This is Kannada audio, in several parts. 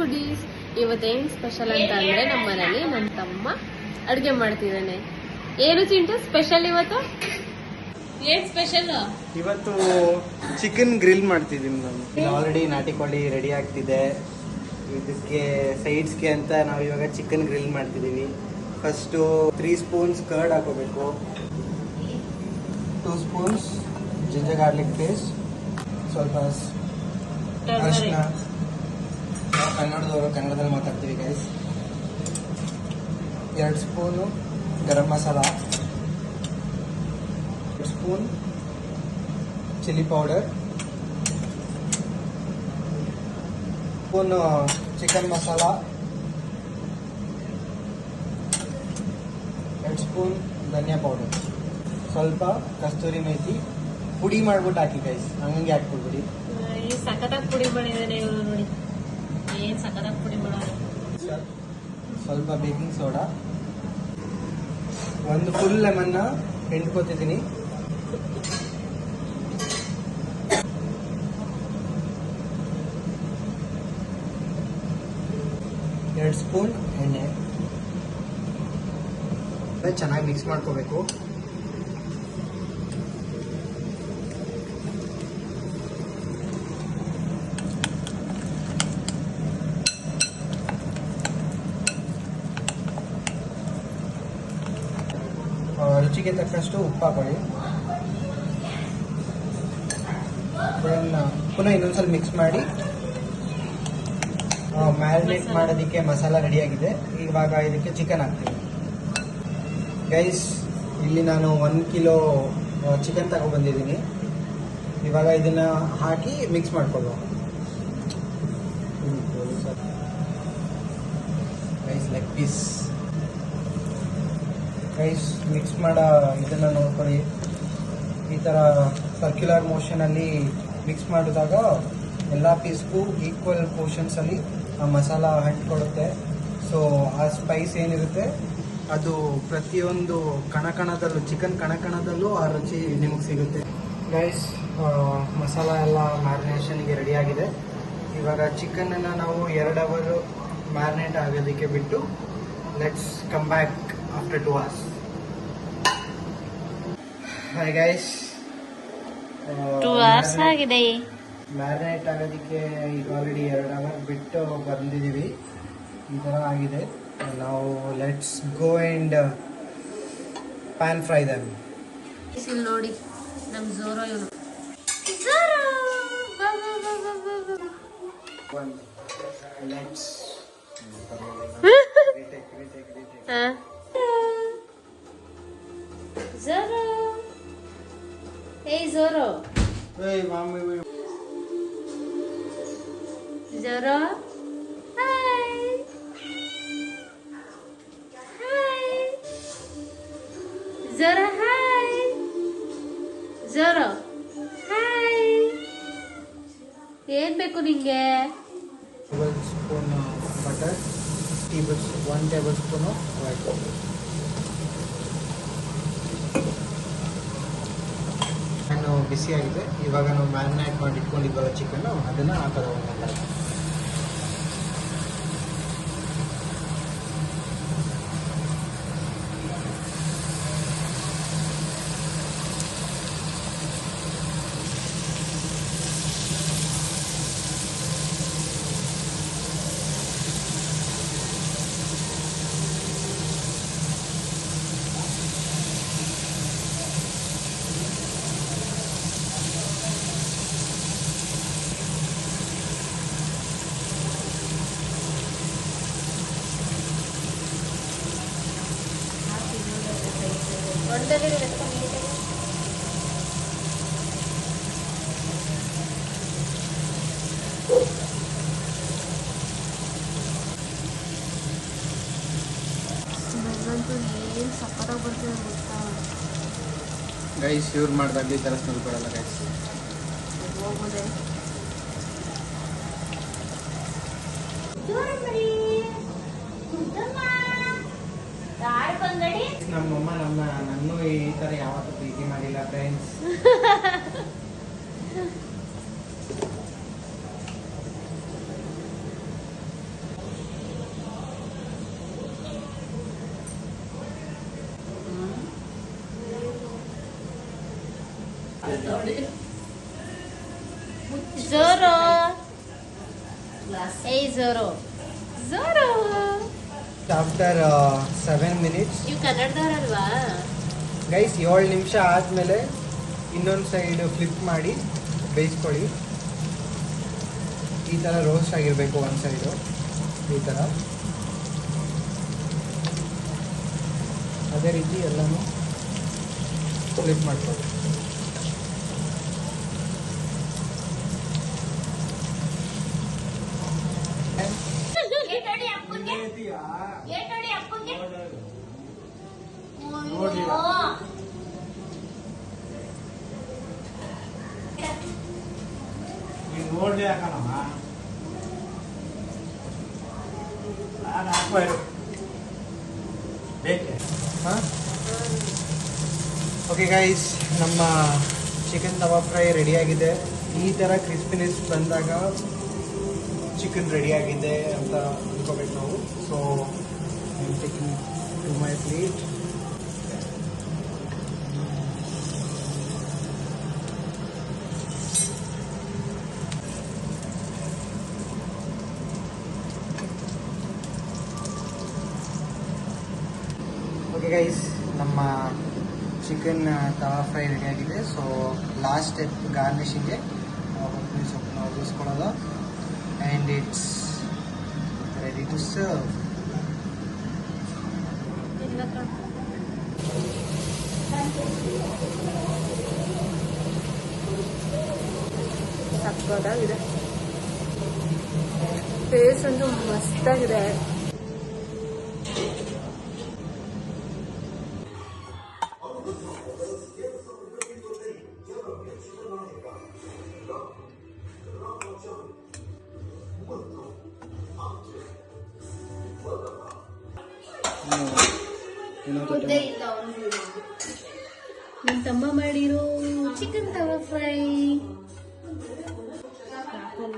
ಫುಡೀಸ್. ಇವತ್ತೇನು ಸ್ಪೆಷಲ್ ಅಂತ ಅಂದ್ರೆ ನಮ್ಮ ಮನೇಲಿ ನನ್ನ ತಮ್ಮ ಅಡುಗೆ ಮಾಡ್ತಿದ್ದಾನೆ. ಏನು ಚಿಂಟು ಸ್ಪೆಷಲ್ ಇವತ್ತು? ಏನ್ ಸ್ಪೆಷಲ್ ಇವತ್ತು? ಚಿಕನ್ ಗ್ರಿಲ್ ಮಾಡ್ತಿದ್ದೀನಿ ನಾನು. ಆಲ್ರೆಡಿ ನಾಟಿ ಕೋಳಿ ರೆಡಿ ಆಗ್ತಿದೆ. ಇದಕ್ಕೆ ಸೈಡ್ಸ್ಗೆ ಅಂತ ನಾವು ಇವಾಗ ಚಿಕನ್ ಗ್ರಿಲ್ ಮಾಡ್ತಿದ್ದೀವಿ. ಫಸ್ಟು 3 ಸ್ಪೂನ್ಸ್ ಕರ್ಡ್ ಹಾಕೋಬೇಕು, 2 ಸ್ಪೂನ್ಸ್ ಜಿಂಜರ್ ಗಾರ್ಲಿಕ್ ಪೇಸ್ಟ್, ಸ್ವಲ್ಪ ಅರಿಶಿನ. ನಾವು ಕನ್ನಡದವರು, ಕನ್ನಡದಲ್ಲಿ ಮಾತಾಡ್ತೀವಿ guys. 2 spoon garam masala, 2 spoon chilli powder, spoon chicken masala, 2 spoon ಧನಿಯಾ ಪೌಡರ್, ಸ್ವಲ್ಪ ಕಸ್ತೂರಿ ಮೇಥಿ ಪುಡಿ ಮಾಡ್ಬಿಟ್ಟು ಹಾಕಿ ಗೈಸ್, ಹಂಗೆ ಹಾಕ್ಬಿಡ್ಬಿಡಿ. ಸಖತ್ತಾಗಿ ಪುಡಿ ಮಾಡಿದ್ದಾನೆ ಇವರು ನೋಡಿ. ಏನ್ ಸಖತ್ತಾಗಿ ಪುಡಿ ಮಾಡೋದು. ಸ್ವಲ್ಪ ಬೇಕಿಂಗ್ ಸೋಡಾ, 1 ಫುಲ್ ಲೆಮನ್ನ ಹಿಂಡ್ಕೋತಿದ್ದೀನಿ. ಎರಡು ಸ್ಪೂನ್ ಎಣ್ಣೆ. ಚೆನ್ನಾಗಿ ಮಿಕ್ಸ್ ಮಾಡ್ಕೋಬೇಕು. ರುಚಿಗೆ ತಕ್ಕಷ್ಟು ಉಪ್ಪು ಹಾಕೊಳ್ಳಿ. ಪುನಃ ಇನ್ನೊಂದ್ಸಲ ಮಿಕ್ಸ್ ಮಾಡಿ ಮ್ಯಾರಿನೇಟ್ ಮಾಡೋದಕ್ಕೆ ಮಸಾಲ ರೆಡಿಯಾಗಿದೆ. ಇವಾಗ ಇದಕ್ಕೆ ಚಿಕನ್ ಹಾಕ್ತೀನಿ ಗೈಸ್. ಇಲ್ಲಿ ನಾನು 1 ಕಿಲೋ ಚಿಕನ್ ತಗೊಬಂದಿದ್ದೀನಿ. ಇವಾಗ ಇದನ್ನ ಹಾಕಿ ಮಿಕ್ಸ್ ಮಾಡ್ಕೊಳ್ಳುವ guys. Leg piece guys mix ಮಾಡೋ ಇದನ್ನು ನೋಡ್ಕೊಳ್ಳಿ. ಈ ಥರ ಸರ್ಕ್ಯುಲರ್ ಮೋಷನಲ್ಲಿ ಮಿಕ್ಸ್ ಮಾಡಿದಾಗ ಎಲ್ಲ ಪೀಸ್ಗೂ ಈಕ್ವಲ್ ಪೋರ್ಷನ್ಸಲ್ಲಿ ಆ ಮಸಾಲ ಅಂಟ್ಕೊಳ್ಳುತ್ತೆ. ಸೊ ಆ ಸ್ಪೈಸ್ ಏನಿರುತ್ತೆ ಅದು ಪ್ರತಿಯೊಂದು ಕಣಕಣದಲ್ಲೂ, ಚಿಕನ್ ಕಣಕಣದಲ್ಲೂ ಆ ರುಚಿ ನಿಮಗೆ ಸಿಗುತ್ತೆ ಗೈಸ್. ಮಸಾಲ ಎಲ್ಲ ಮ್ಯಾರಿನೇಷನ್ಗೆ ರೆಡಿಯಾಗಿದೆ. ಇವಾಗ ಚಿಕನನ್ನು ನಾವು 2 ಅವರ್ ಮ್ಯಾರಿನೇಟ್ ಆಗೋದಕ್ಕೆ ಬಿಟ್ಟು let's come back after 2 hours. Hi guys, 2 hours ಆಗಿದೆ ಮ್ಯಾರಿನೇಟ್ ಆಗೋದಕ್ಕೆ. ಈಗ ಆಲ್ರೆಡಿ 2 ಅವರ್ ಬಿಟ್ಟು ಬಂದಿದ್ದೀವಿ. ಈ ಥರ ಆಗಿದೆ. ನಾವು let's go and pan fry dum. ಇಲ್ಲಿ ನೋಡಿ ನಮ್ಮ ಝೋರೋ ಇವನು. ಲೆಟ್ಸ್ ಝೋರೋ, ಏಯ್ Zorro, Zorro, hi hi Zorro, hi Zorro, hi. ಏನ್ ಬೇಕು ನಿಂಗೆ? 1 spoon butter, 1 tablespoon white. ನಾನು ಬಿಸಿಯಾಗಿದೆ. ಇವಾಗ ನಾವು ಮ್ಯಾರಿನೇಟ್ ಮಾಡಿ ಇಟ್ಕೊಂಡಿದ್ವಲ್ಲ ಚಿಕನ್ನು, ಅದನ್ನು ಹಾಕೋದು. ಏನು ಸಕ್ಕತ್ತಾಗಿ ಬರ್ತಿದೆ ಗೊತ್ತಾ ಗೈಸ್. ಇವ್ರು ಮಾಡಿದಾಗ ಈ ಥರ ಸ್ಮೆಲ್ ಬರಲ್ಲ ಗೈಸ್. ಹೋಗೋದೆ ನಮ್ಮಮ್ಮ ನನ್ನೂ ಈ ಥರ ಯಾವತ್ತೂ ಪ್ರೀತಿ ಮಾಡಿಲ್ಲ ಫ್ರೆಂಡ್ಸ್. ಜೋರೋ ಏಯ್ ಜೋರೋ ಜೋರೋ. ಆಫ್ಟರ್ 7 minutes ನೀವು ಕನ್ನಡದವ್ರಲ್ವಾ? ಗೈಸ್ 7 ನಿಮಿಷ ಆದಮೇಲೆ ಇನ್ನೊಂದು ಸೈಡ್ ಫ್ಲಿಪ್ ಮಾಡಿ ಬೇಯಿಸ್ಕೊಳ್ಳಿ. ಈ ಥರ ರೋಸ್ಟ್ ಆಗಿರಬೇಕು ಒಂದು ಸೈಡು, ಈ ಥರ. ಅದೇ ರೀತಿ ಎಲ್ಲನೂ ಫ್ಲಿಪ್ ಮಾಡ್ಕೊಳ್ಳಿ. ಓಕೆ ಗೈಸ್, ನಮ್ಮ ಚಿಕನ್ ತವಾ ಫ್ರೈ ರೆಡಿಯಾಗಿದೆ. ಈ ಥರ ಕ್ರಿಸ್ಪಿನೆಸ್ ಬಂದಾಗ ಚಿಕನ್ ರೆಡಿಯಾಗಿದೆ ಅಂತ ಅಂದ್ಕೋಬೇಕು ನಾವು. So I am taking to my plate. Okay guys, ನಮ್ಮ ಚಿಕನ್ ತವಾ ಫ್ರೈ ರೆಡಿಯಾಗಿದೆ. ಸೊ ಲಾಸ್ಟ್ ಸ್ಟೆಪ್ ಗಾರ್ನಿಷಿಂಗ್ಗೆ ಕೊತ್ತಂಬರಿ ಸೊಪ್ಪನ್ನ ಒಗ್ಗಿಸ್ಕೊಳ್ಳೋದು. And it's ready to serve. ಸಕ್ಕತ್ತಾಗಿದೆ. ಟೇಸ್ಟ್ ಅಂತೂ ಮಸ್ತಾಗಿದೆ. ನನ್ನ ತಮ್ಮ ಮಾಡಿರೋ ಚಿಕನ್ ತವಾ ಫ್ರೈ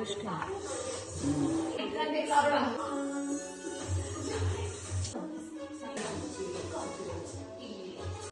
ಇಷ್ಟ.